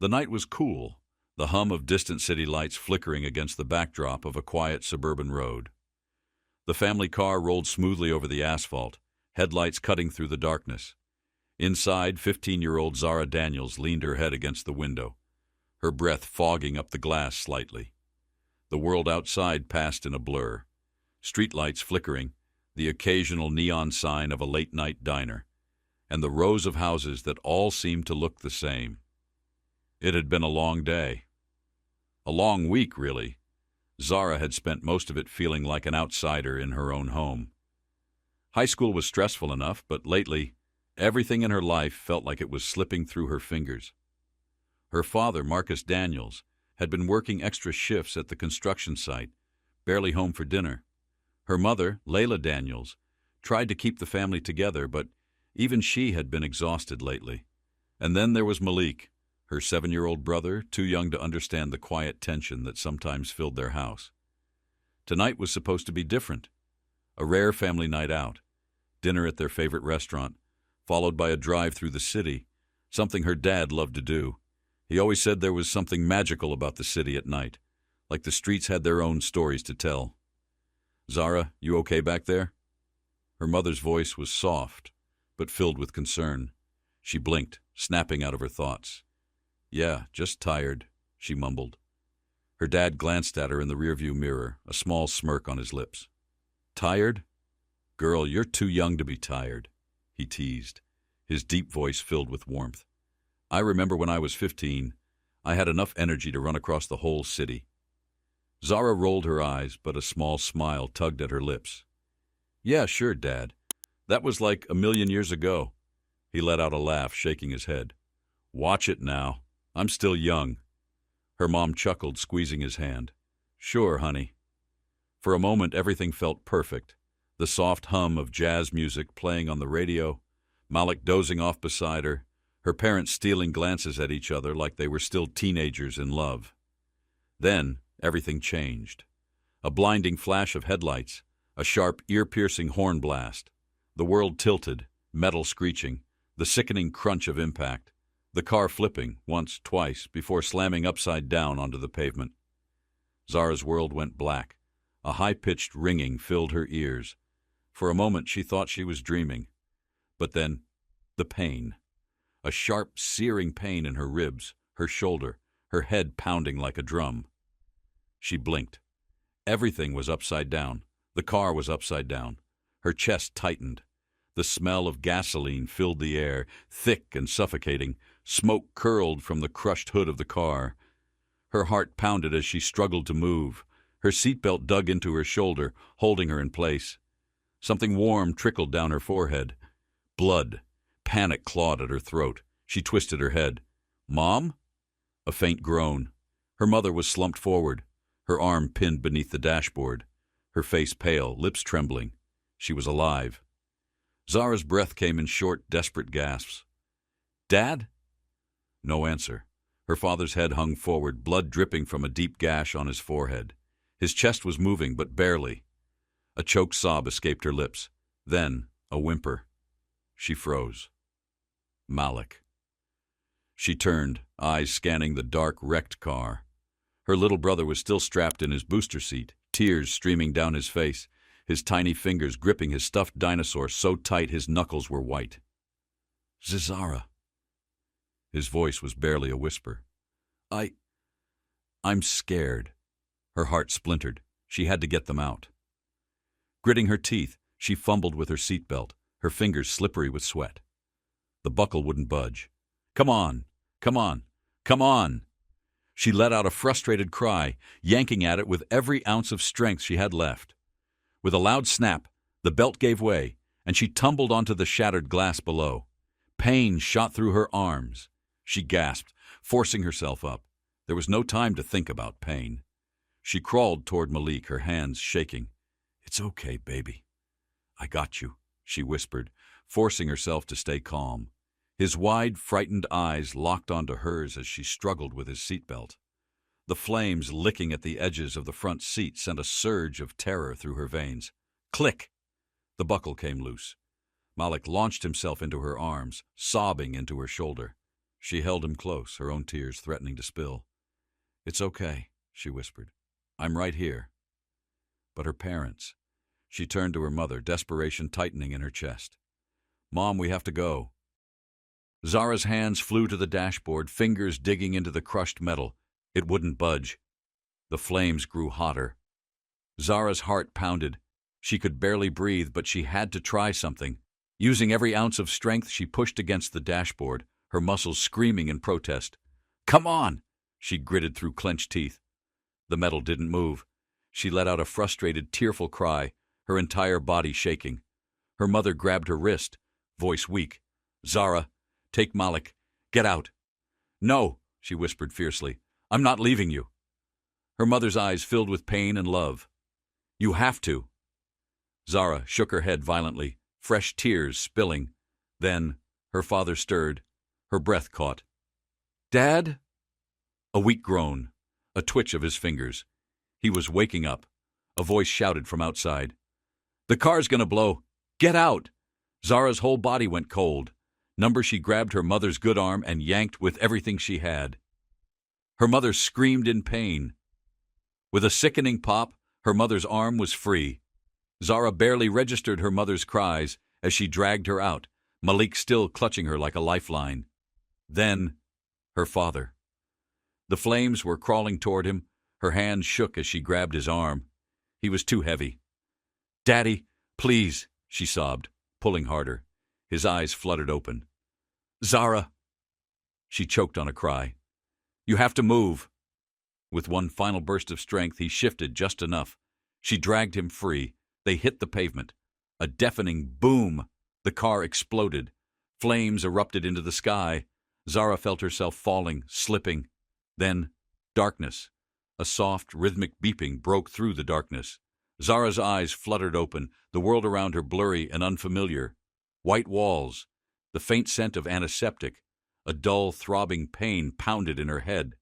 The night was cool, the hum of distant city lights flickering against the backdrop of a quiet suburban road. The family car rolled smoothly over the asphalt, headlights cutting through the darkness. Inside, 15-year-old Zara Daniels leaned her head against the window, her breath fogging up the glass slightly. The world outside passed in a blur, streetlights flickering, the occasional neon sign of a late-night diner, and the rows of houses that all seemed to look the same. It had been a long day. A long week, really. Zara had spent most of it feeling like an outsider in her own home. High school was stressful enough, but lately, everything in her life felt like it was slipping through her fingers. Her father, Marcus Daniels, had been working extra shifts at the construction site, barely home for dinner. Her mother, Layla Daniels, tried to keep the family together, but even she had been exhausted lately. And then there was Malik, her 7-year-old brother, too young to understand the quiet tension that sometimes filled their house. Tonight was supposed to be different. A rare family night out, dinner at their favorite restaurant, followed by a drive through the city, something her dad loved to do. He always said there was something magical about the city at night, like the streets had their own stories to tell. "Zara, you okay back there?" Her mother's voice was soft, but filled with concern. She blinked, snapping out of her thoughts. "Yeah, just tired," she mumbled. Her dad glanced at her in the rearview mirror, a small smirk on his lips. "Tired? Girl, you're too young to be tired," he teased, his deep voice filled with warmth. "I remember when I was 15, I had enough energy to run across the whole city." Zara rolled her eyes, but a small smile tugged at her lips. "Yeah, sure, Dad. That was like a million years ago." He let out a laugh, shaking his head. "Watch it now. I'm still young." Her mom chuckled, squeezing his hand. "Sure, honey." For a moment, everything felt perfect. The soft hum of jazz music playing on the radio, Malik dozing off beside her, her parents stealing glances at each other like they were still teenagers in love. Then, everything changed. A blinding flash of headlights, a sharp, ear-piercing horn blast. The world tilted, metal screeching, the sickening crunch of impact, the car flipping once, twice, before slamming upside down onto the pavement. Zara's world went black. A high-pitched ringing filled her ears. For a moment she thought she was dreaming. But then, the pain. A sharp, searing pain in her ribs, her shoulder, her head pounding like a drum. She blinked. Everything was upside down. The car was upside down. Her chest tightened. The smell of gasoline filled the air, thick and suffocating. Smoke curled from the crushed hood of the car. Her heart pounded as she struggled to move. Her seatbelt dug into her shoulder, holding her in place. Something warm trickled down her forehead. Blood. Panic clawed at her throat. She twisted her head. "Mom?" A faint groan. Her mother was slumped forward, her arm pinned beneath the dashboard, her face pale, lips trembling. She was alive. Zara's breath came in short, desperate gasps. "Dad?" No answer. Her father's head hung forward, blood dripping from a deep gash on his forehead. His chest was moving, but barely. A choked sob escaped her lips. Then, a whimper. She froze. Malik. She turned, eyes scanning the dark, wrecked car. Her little brother was still strapped in his booster seat, tears streaming down his face, his tiny fingers gripping his stuffed dinosaur so tight his knuckles were white. "Zara." His voice was barely a whisper. I'm scared." Her heart splintered. She had to get them out. Gritting her teeth, she fumbled with her seatbelt, her fingers slippery with sweat. The buckle wouldn't budge. "Come on! Come on! Come on!" She let out a frustrated cry, yanking at it with every ounce of strength she had left. With a loud snap, the belt gave way, and she tumbled onto the shattered glass below. Pain shot through her arms. She gasped, forcing herself up. There was no time to think about pain. She crawled toward Malik, her hands shaking. "It's okay, baby. I got you," she whispered, forcing herself to stay calm. His wide, frightened eyes locked onto hers as she struggled with his seatbelt. The flames licking at the edges of the front seat sent a surge of terror through her veins. Click! The buckle came loose. Malik launched himself into her arms, sobbing into her shoulder. She held him close, her own tears threatening to spill. "It's okay," she whispered. "I'm right here." But her parents. She turned to her mother, desperation tightening in her chest. "Mom, we have to go." Zara's hands flew to the dashboard, fingers digging into the crushed metal. It wouldn't budge. The flames grew hotter. Zara's heart pounded. She could barely breathe, but she had to try something. Using every ounce of strength, she pushed against the dashboard, her muscles screaming in protest. "Come on!" she gritted through clenched teeth. The metal didn't move. She let out a frustrated, tearful cry, her entire body shaking. Her mother grabbed her wrist, voice weak. "Zara, take Malik. Get out." "No," she whispered fiercely. "I'm not leaving you." Her mother's eyes filled with pain and love. "You have to." Zara shook her head violently, fresh tears spilling. Then her father stirred. Her breath caught. "Dad?" A weak groan, a twitch of his fingers. He was waking up. A voice shouted from outside. "The car's gonna blow. Get out!" Zara's whole body went cold. She grabbed her mother's good arm and yanked with everything she had. Her mother screamed in pain. With a sickening pop, her mother's arm was free. Zara barely registered her mother's cries as she dragged her out, Malik still clutching her like a lifeline. Then, her father. The flames were crawling toward him. Her hand shook as she grabbed his arm. He was too heavy. "Daddy, please," she sobbed, pulling harder. His eyes fluttered open. "Zara!" She choked on a cry. "You have to move." With one final burst of strength, he shifted just enough. She dragged him free. They hit the pavement. A deafening boom. The car exploded. Flames erupted into the sky. Zara felt herself falling, slipping. Then, darkness. A soft, rhythmic beeping broke through the darkness. Zara's eyes fluttered open, the world around her blurry and unfamiliar. White walls, the faint scent of antiseptic, a dull, throbbing pain pounded in her head.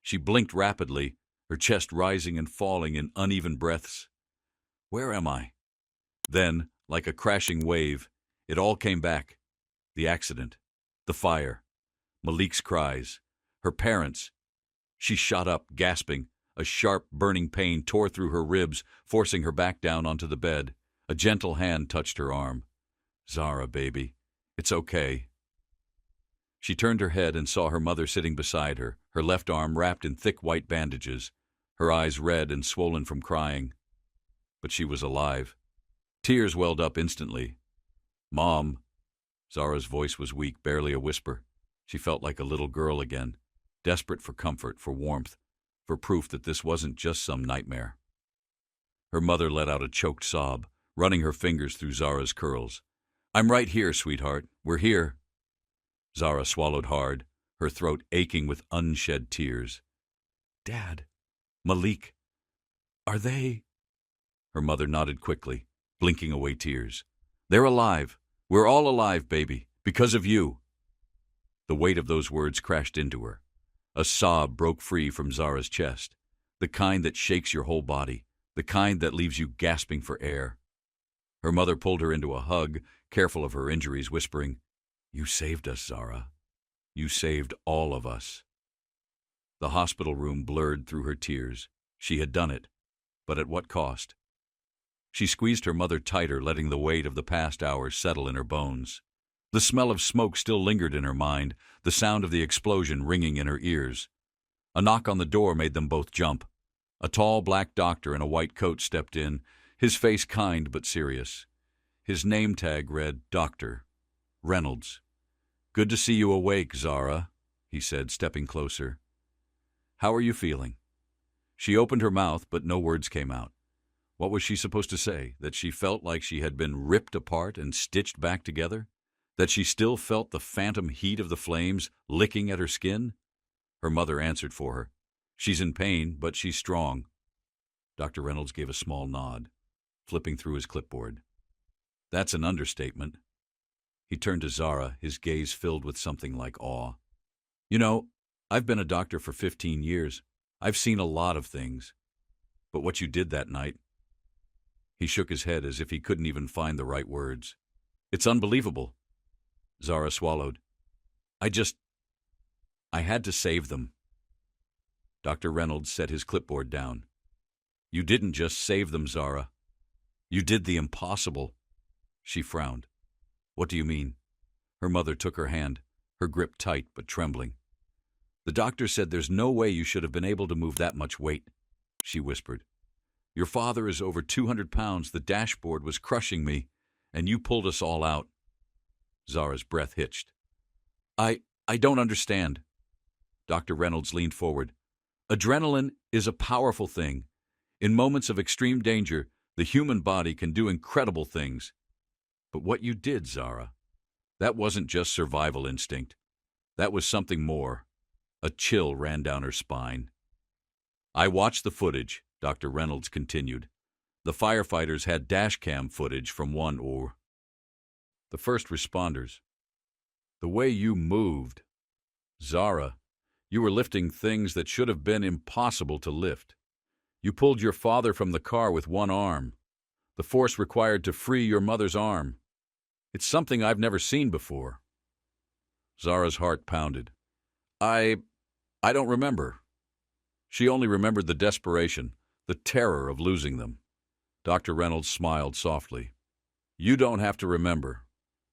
She blinked rapidly, her chest rising and falling in uneven breaths. Where am I? Then, like a crashing wave, it all came back. The accident, the fire, Malik's cries, her parents. She shot up, gasping. A sharp, burning pain tore through her ribs, forcing her back down onto the bed. A gentle hand touched her arm. "Zara, baby, it's okay." She turned her head and saw her mother sitting beside her, her left arm wrapped in thick white bandages, her eyes red and swollen from crying. But she was alive. Tears welled up instantly. "Mom." Zara's voice was weak, barely a whisper. She felt like a little girl again, desperate for comfort, for warmth, for proof that this wasn't just some nightmare. Her mother let out a choked sob, running her fingers through Zara's curls. "I'm right here, sweetheart. We're here." Zara swallowed hard, her throat aching with unshed tears. "Dad, Malik, are they—" Her mother nodded quickly, blinking away tears. "They're alive. We're all alive, baby, because of you." The weight of those words crashed into her. A sob broke free from Zara's chest, the kind that shakes your whole body, the kind that leaves you gasping for air. Her mother pulled her into a hug, careful of her injuries, whispering, "You saved us, Zara. You saved all of us." The hospital room blurred through her tears. She had done it, but at what cost? She squeezed her mother tighter, letting the weight of the past hours settle in her bones. The smell of smoke still lingered in her mind, the sound of the explosion ringing in her ears. A knock on the door made them both jump. A tall black doctor in a white coat stepped in, his face kind but serious. His name tag read, "Dr. Reynolds." "Good to see you awake, Zara," he said, stepping closer. "How are you feeling?" She opened her mouth, but no words came out. What was she supposed to say? That she felt like she had been ripped apart and stitched back together? That she still felt the phantom heat of the flames licking at her skin? Her mother answered for her. "She's in pain, but she's strong." Dr. Reynolds gave a small nod, flipping through his clipboard. "That's an understatement." He turned to Zara, his gaze filled with something like awe. "You know, I've been a doctor for 15 years. I've seen a lot of things. But what you did that night—" He shook his head as if he couldn't even find the right words. "It's unbelievable." Zara swallowed. I had to save them. Dr. Reynolds set his clipboard down. You didn't just save them, Zara. You did the impossible. She frowned. What do you mean? Her mother took her hand, her grip tight but trembling. The doctor said there's no way you should have been able to move that much weight, she whispered. Your father is over 200 pounds. The dashboard was crushing me, and you pulled us all out. Zara's breath hitched. I don't understand. Dr. Reynolds leaned forward. Adrenaline is a powerful thing. In moments of extreme danger, the human body can do incredible things. But what you did, Zara, that wasn't just survival instinct. That was something more. A chill ran down her spine. I watched the footage, Dr. Reynolds continued. The firefighters had dashcam footage from the first responders. The way you moved. Zara, you were lifting things that should have been impossible to lift. You pulled your father from the car with one arm. The force required to free your mother's arm. It's something I've never seen before. Zara's heart pounded. I don't remember. She only remembered the desperation, the terror of losing them. Dr. Reynolds smiled softly. You don't have to remember.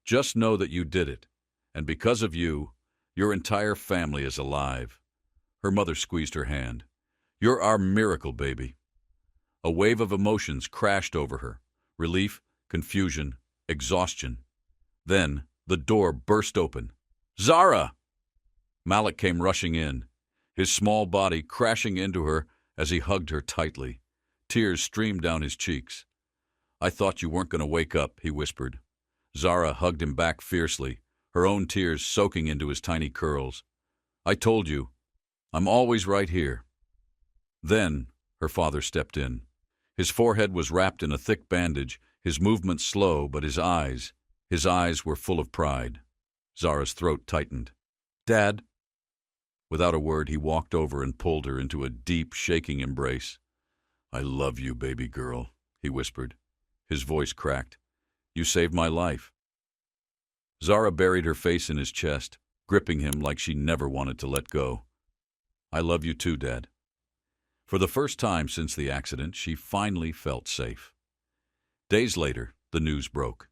Just know that you did it. And because of you, your entire family is alive. Her mother squeezed her hand. You're our miracle, baby. A wave of emotions crashed over her. Relief, confusion, exhaustion. Then the door burst open. Zara! Malik came rushing in, his small body crashing into her as he hugged her tightly. Tears streamed down his cheeks. I thought you weren't going to wake up, he whispered. Zara hugged him back fiercely, her own tears soaking into his tiny curls. I told you, I'm always right here. Then her father stepped in. His forehead was wrapped in a thick bandage, his movements slow, but his eyes were full of pride. Zara's throat tightened. Dad? Without a word, he walked over and pulled her into a deep, shaking embrace. I love you, baby girl, he whispered. His voice cracked. You saved my life. Zara buried her face in his chest, gripping him like she never wanted to let go. I love you too, Dad. For the first time since the accident, she finally felt safe. Days later, the news broke.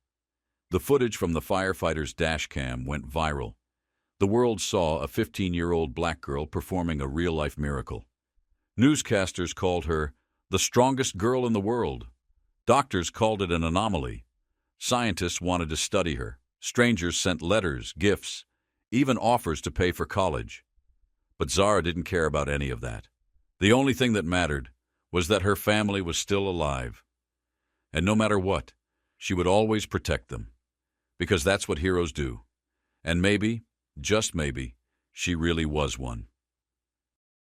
The footage from the firefighter's dash cam went viral. The world saw a 15-year-old black girl performing a real-life miracle. Newscasters called her the strongest girl in the world. Doctors called it an anomaly. Scientists wanted to study her. Strangers sent letters, gifts, even offers to pay for college. But Zara didn't care about any of that. The only thing that mattered was that her family was still alive. And no matter what, she would always protect them. Because that's what heroes do. And maybe, just maybe, she really was one.